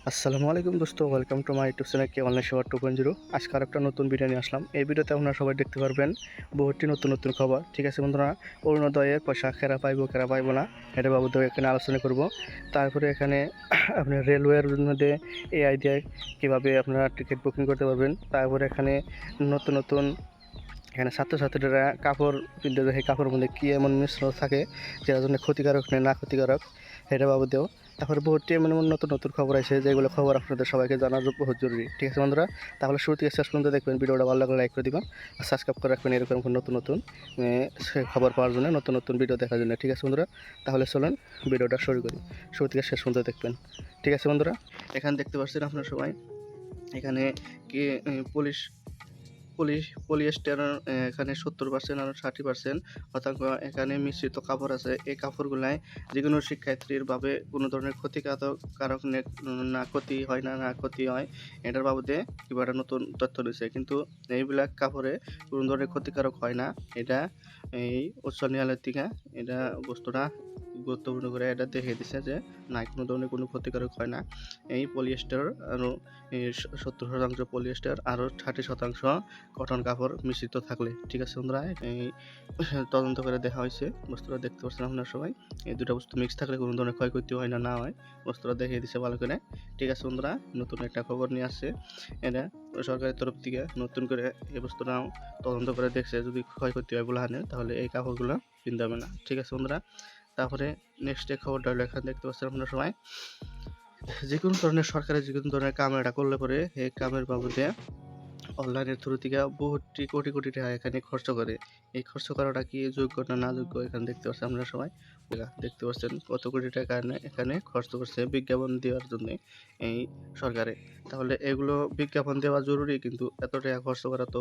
আসসালামু আলাইকুম দোস্ত, welcome to my YouTube channel K online সেবা 2.0। আজকে আর একটা নতুন ভিডিও নিয়ে আসলাম। এই ভিডিওতে আপনারা সবাই দেখতে পারবেন বহুতটি নতুন নতুন খবর। ঠিক আছে বন্ধুরা, অরুণোদয়ের পয়সা কেরা পাইব কেরা পাইব না এটা বাবদ এখানে আলোচনা করব। তারপরে এখানে আপনার রেলওয়ের মধ্যে এআই দিয়ে কীভাবে আপনারা টিকিট বুকিং করতে পারবেন। তারপরে এখানে নতুন নতুন এখানে ছাত্রছাত্রীরা কাপড় কিনতে যায়, সেই কাপড়ের মধ্যে কী এমন মিশ্রণ থাকে যেটার জন্য ক্ষতিকারক নেই না ক্ষতিকারক এটা বাবদেও। তারপরে বহুতটি এমন এমন নতুন নতুন খবর আছে যেগুলো খবর আপনাদের সবাইকে জানার বহুত জরুরি। ঠিক আছে বন্ধুরা, তাহলে শুরু থেকে শেষ পর্যন্ত দেখবেন। ভিডিওটা ভালো লাগলে লাইক করে দিবেন আর সাবস্ক্রাইব করে রাখবেন এরকম নতুন নতুন খবর পাওয়ার জন্য, নতুন নতুন ভিডিও দেখার জন্য। ঠিক আছে বন্ধুরা, তাহলে চলুন ভিডিওটা শুরু করি। শুরু থেকে শেষ পর্যন্ত দেখবেন। ঠিক আছে বন্ধুরা, এখানে দেখতে পাচ্ছেন আপনারা সবাই, এখানে কি পুলিশ পলিয়েস্টার এখানে 70% আর 60% শতাংশ এখানে মিশ্রিত কাপড় আছে। এই কাপড়গুলাই যে কোনো শিক্ষার্থীর ভাবে কোনো ধরনের ক্ষতিকারক না ক্ষতি হয় না ক্ষতি হয় এটার বাবদে কিংবা একটা নতুন তথ্য দিয়েছে। কিন্তু এইবিলাক কাপড়ে কোনো ধরনের ক্ষতিকারক হয় না। এটা এই উচ্চ ন্যায়ালয় থেকে এটা বস্তুটা গুরুত্বপূর্ণ করে এটা দেখে দিছে যে না, কোনো ধরনের কোনো ক্ষতিকারক হয় না। এই পলিয়েস্টার আরও 70% পলিয়েস্টার আরও 60% কটন কাপড় মিশ্রিত থাকলে। ঠিক আছে বন্ধুরা, এই তদন্ত করে দেখা হয়েছে, বস্তুটা দেখতে পাচ্ছেন আপনারা সবাই। এই দুটো বস্তু মিক্স থাকলে কোনো ধরনের ক্ষয়ক্ষতি হয় না হয়, বস্তুটা দেখিয়ে দিচ্ছে ভালো করে। ঠিক আছে বন্ধুরা, নতুন একটা খবর নিয়ে আসছে। এটা সরকারের তরফ থেকে নতুন করে এই বস্তুটা তদন্ত করে দেখছে, যদি ক্ষয়ক্ষতি হয় বলে হানে তাহলে এই কাপড়গুলো কিনতে হবে না। ঠিক আছে বন্ধুরা, তারপরে নেক্সট যে খবরটা হলো এখানে দেখতে পাচ্ছেন আপনারা সবাই, যে কোনো ধরনের সরকারের যে কোনো ধরনের কাম এটা করলে পরে এই কামের বাবদে অনলাইনের থ্রু থেকে বহুটি কোটি কোটি টাকা এখানে খরচ করে। এই খরচ করাটা কি যোগ্য না যোগ্য এখানে দেখতে পাচ্ছেন আপনারা সবাই। দেখতে পাচ্ছেন কত কোটি টাকা এখানে খরচ করছে বিজ্ঞাপন দেওয়ার জন্য এই সরকারে। তাহলে এগুলো বিজ্ঞাপন দেওয়া জরুরি, কিন্তু এত টাকা খরচ করা তো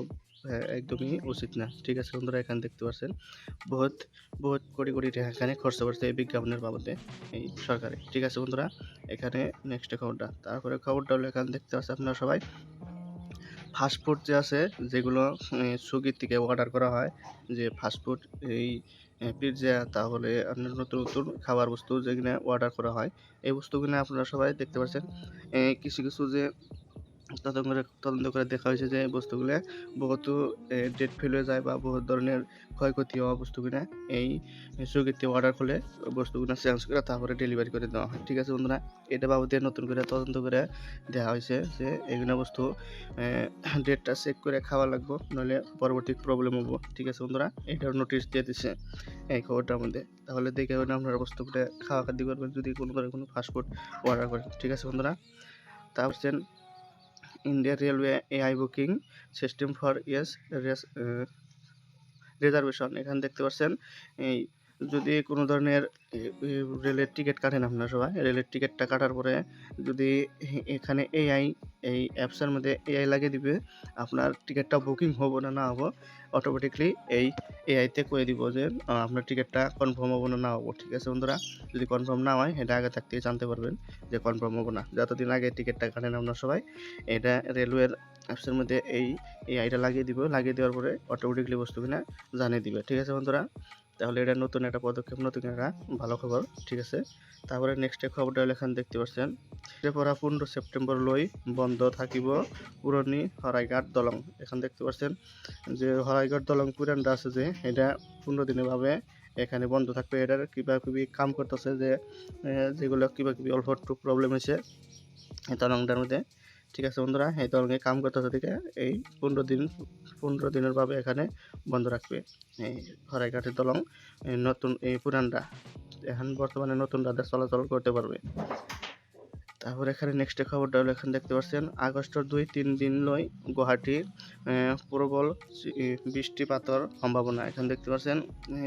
একদমই উচিত না। ঠিক আছে বন্ধুরা, এখানে দেখতে পাচ্ছেন বহুত বহুত কোটি কোটি টাকা এখানে খরচ করছে এই বিজ্ঞাপনের বাবদে এই সরকারে। ঠিক আছে বন্ধুরা, এখানে নেক্সট খবরটা, তারপরে খবরটা হলো এখানে দেখতে পাচ্ছেন আপনারা সবাই, ফাস্টফুড যে আছে যেগুলো সুইগির থেকে অর্ডার করা হয়, যে ফাস্টফুড এই পিৎজা, তাহলে আপনার নতুন নতুন খাবার বস্তু যেগুলো অর্ডার করা হয়, এই বস্তুগুলো আপনারা সবাই দেখতে পাচ্ছেন। কিছু কিছু যে তদন্ত করে দেখা হয়েছে যে বস্তুগুলো বহুত ডেট ফেল হয়ে যায় বা বহুত ধরনের ক্ষয়ক্ষতি হওয়া বস্তুগুলো এই সুইগিতে অর্ডার করলে বস্তুগুলো চেঞ্জ করে তারপরে ডেলিভারি করে দেওয়া হয়। ঠিক আছে বন্ধুরা, এটা বাবদে নতুন করে তদন্ত করে দেওয়া হয়েছে যে এইগুলো বস্তু ডেটটা চেক করে খাওয়া লাগবো, নইলে পরবর্তী প্রবলেম হবো। ঠিক আছে বন্ধুরা, এটার নোটিশ দিয়ে দিচ্ছে এই খবরটার মধ্যে। তাহলে দেখে আপনারা বস্তুগুলো খাওয়া খাদ্য করবেন যদি কোনো ধরনের কোনো ফাস্টফুড অর্ডার করেন। ঠিক আছে বন্ধুরা, তারপর India railway AI booking system for reservation. এখানে দেখতে পাচ্ছেন, এই যদি কোনো ধরনের রেলের টিকিট কাটেন আপনারা সবাই, রেলের টিকিটটা কাটার পরে যদি এখানে এই অ্যাপসের মধ্যে এআই লাগিয়ে দিবে, আপনার টিকিটটা বুকিং হবো না হবো অটোমেটিকলি এই এআইতে কয়ে দিব যে আপনার টিকিটটা কনফার্ম হবো না হবো। ঠিক আছে বন্ধুরা, যদি কনফার্ম না হয় এটা আগে থাকতেই জানতে পারবেন যে কনফার্ম হবো না। যতদিন আগে টিকিটটা কাটেন আপনারা সবাই, এটা রেলওয়ের অ্যাপসের মধ্যে এই এআইটা লাগিয়ে দিব, লাগিয়ে দেওয়ার পরে অটোমেটিকলি বস্তু কিনা জানিয়ে দিবে। ঠিক আছে বন্ধুরা, তাহলে এটা নতুন একটা পদক্ষেপ, নতুন একটা ভালো খবর। ঠিক আছে, তারপরে নেক্সট খবরটা এখানে দেখতে পাচ্ছেন, পড়া 15 সেপ্টেম্বর লই বন্ধ থাকিব পুরনি হরাইঘাট দলং। এখানে দেখতে পাচ্ছেন যে হরাইঘাট দলং পুরানটা আছে যে এটা 15 দিনের ভাবে এখানে বন্ধ থাকবে। এটার কিভাবে কাম করতেছে যে যেগুলো কিভাবে অল্প একটু প্রবলেম হয়েছে এই দলংটার মধ্যে। ঠিক আছে বন্ধুরা, এই দলঙে কাম করতেছে থেকে এই 15 দিনের ভাবে এখানে বন্ধ রাখবে এই হরাইঘাটের দলং। নতুন এই পুরানটা এখন বর্তমানে নতুন রাতে চলাচল করতে পারবে। তারপর এখানে নেক্সট খবরটা হলো এখানে দেখতে পাচ্ছেন, আগস্টের 2-3 দিন লই গুয়াহাটি প্রবল বৃষ্টিপাতর সম্ভাবনা। এখানে দেখতে পাচ্ছেন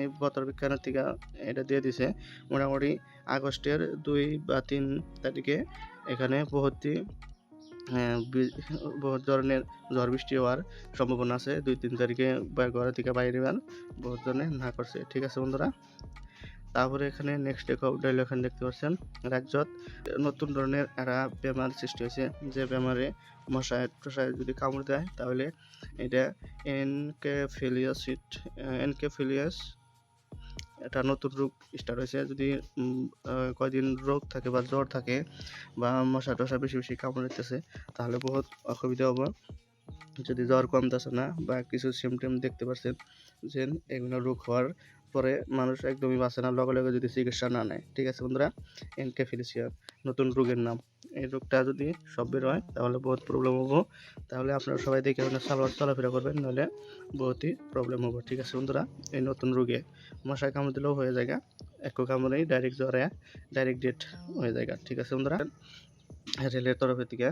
এই বতর বিজ্ঞানের থেকে এটা দিয়ে দিছে, মোটামুটি আগস্টের 2 বা 3 তারিখে এখানে বহুত ধরনের ঝড় বৃষ্টি হওয়ার সম্ভাবনা আছে। 2-3 তারিখে ঘর থেকে বাইরে বহুত ধরনের না করছে। ঠিক আছে বন্ধুরা, তারপরে এখানে নেক্সট খবরটা এখানে দেখতে পাচ্ছেন, রাজ্যত নতুন ধরনের একটা বেমার সৃষ্টি হয়েছে, যে বেমারে মশায় যদি কামড় দেয় তাহলে এটা এনকেফেলিয়াস একটা নতুন রোগ স্টার্ট হয়েছে। যদি কয়দিন রোগ থাকে বা জ্বর থাকে বা মশা টশা বেশি বেশি কামড়াইতেছে তাহলে বহুত অসুবিধা হবে। যদি জ্বর কমতেছে না বা কিছু সিমটম দেখতে পাচ্ছেন যে এগুলো রোগ হওয়ার পরে মানুষ একদমই বাঁচে না লগে লগে যদি চিকিৎসা না নেয়। ঠিক আছে বন্ধুরা, এনকেফেলিসিয়া নতুন রোগের নাম। এই রোগটা যদি সব বের হয় তাহলে বহুত প্রবলেম হবো। তাহলে আপনারা সবাই দেখে চলাফেরা করবেন, নাহলে বহুতই প্রবলেম হবে। ঠিক আছে বন্ধুরা, এই নতুন রোগে মশায় কামড় দিলেও হয়ে যায়, এক কামড়েই ডাইরেক্ট জ্বরে ডাইরেক্ট ডেট হয়ে যায়। ঠিক আছে বন্ধুরা, রেলের তরফের থেকে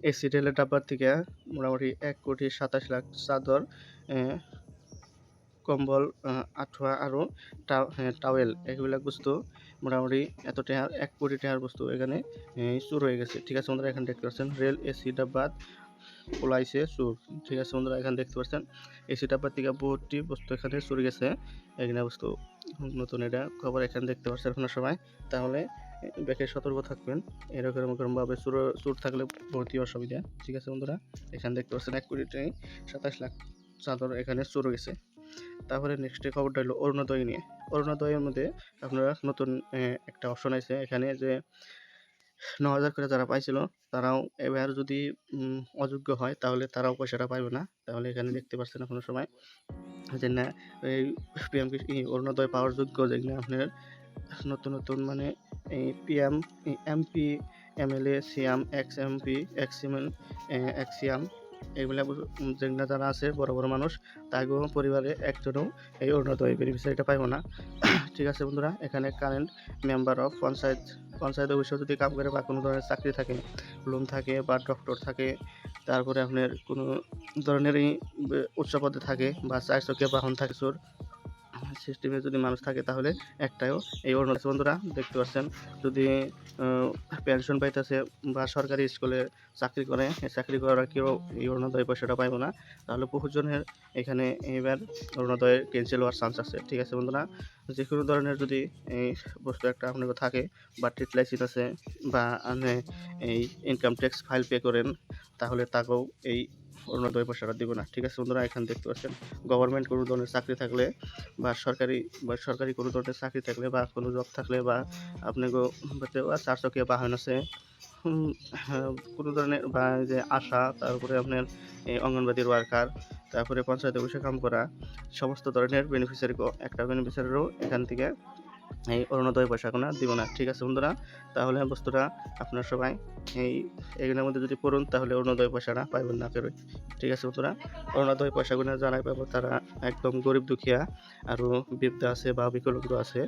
এসি রেলের ডাব্বার থেকে মোটামুটি 1,27,00,000 চাদর, কম্বল, আঁঠুয়া আরও টাওয়েল এগুলা বস্তু মোটামুটি এত টাকার 1 কোটি টাকার বস্তু এখানে চুর হয়ে গেছে। ঠিক আছে বন্ধুরা, এখানে দেখতে পাচ্ছেন রেল এসি ডাব্বাত পলাইছে চোর। ঠিক আছে বন্ধুরা, এখানে দেখতে পাচ্ছেন এসি ডাব্বার থেকে বহুতটি বস্তু এখানে চুরি গেছে। এখানে বস্তু নতুন এটা খবর এখানে দেখতে পাচ্ছেন আপনারা সবাই। তাহলে ব্যাকে সতর্ক থাকবেন, এরকমভাবে চোর থাকলে বহুতই অসুবিধা। ঠিক আছে বন্ধুরা, এখানে দেখতে পাচ্ছেন 1,27,00,000 চাদর এখানে চুর গেছে। তারপরে নেক্সট খবরটা হলো অরুণোদয় নিয়ে। অরুণোদয়ের মধ্যে আপনারা নতুন একটা অপশন আছে এখানে যে 9,000 করে যারা পাইছিল তারাও এবার যদি অযোগ্য হয় তাহলে তারাও পয়সাটা পাইবে না। তাহলে এখানে দেখতে পাচ্ছেন আপনারা সবাই যে না, এই পিএম অরুণোদয় পাওয়ার যোগ্য যেগুলো আপনার নতুন মানে এই PM, MP, MLA, CM, x MP, x CM এগুলা যেগুলো যারা আছে বড় বড় মানুষ তাগো পরিবারে একজনও এই অরুণোদয় বেনিফিশিয়ারিটা পাইব না। ঠিক আছে বন্ধুরা, এখানে কারেন্ট মেম্বার অফ পঞ্চায়েত অফিসে যদি কাম করে বা কোনো ধরনের চাকরি থাকে, লোন থাকে বা ডক্টর থাকে, তারপরে আপনার কোনো ধরনেরই উচ্চ পদে থাকে বা 4 চকিয়া বাহন থাকে সিস্টেমে যদি মানুষ থাকে তাহলে একটাও এই অরুণোদয়। বন্ধুরা দেখতে পাচ্ছেন যদি পেনশন পাইতেছে বা সরকারি স্কুলে চাকরি করে, চাকরি করার কেউ এই অরুণোদয় পয়সাটা পাইব না। তাহলে বহুজনের এখানে এবার অরুণোদয়ের ক্যান্সেল হওয়ার চান্স আছে। ঠিক আছে বন্ধুরা, যে কোনো ধরনের যদি এই বস্তু একটা আপনার থাকে বা ট্রেড লাইসেন্স আছে বা আপনি এই ইনকাম ট্যাক্স ফাইল পে করেন তাহলে তাকেও এই অরুণোদয় পয়সাটা দিব না। ঠিক আছে বন্ধুরা, এখানে দেখতে পাচ্ছেন গভর্নমেন্ট কোনো ধরনের চাকরি থাকলে বা সরকারি কোনো ধরনের চাকরি থাকলে বা কোনো জব থাকলে বা আপনাকে 4 চকিয়া বাহন আছে, কোনো ধরনের বা যে আশা, তারপরে আপনার এই অঙ্গনবাড়ির ওয়ার্কার, তারপরে পঞ্চায়েত অফিসে কাম করা সমস্ত ধরনের একটা বেনিফিশিয়ারিরও এখান থেকে এই অরুণোদয় পয়সাগুলো দিব না। ঠিক আছে বন্ধুরা, তাহলে বস্তুটা আপনারা সবাই এগুলোর মধ্যে যদি পড়ুন তাহলে অরুণোদয় পয়সাটা পাইবেন না কেউই। ঠিক আছে বন্ধুরা, অরুণোদয় পয়সাগুলো যারাই পাবো তারা একদম গরিব দুঃখিয়া আরও বৃদ্ধ আছে বা বিকলাঙ্গ আছে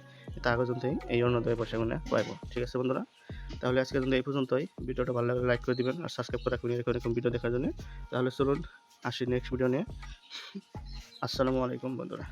তারা পর্যন্তই এই অরুণোদয় পয়সাগুলো পাইব। ঠিক আছে বন্ধুরা, তাহলে আজকে এই পর্যন্তই। ভিডিওটা ভালো লাগলে লাইক করে দিবেন আর সাবস্ক্রাইব করে রাখবেন এরকম ভিডিও দেখার জন্য। তাহলে চলুন আসি নেক্সট ভিডিও নিয়ে। আসসালামু আলাইকুম বন্ধুরা।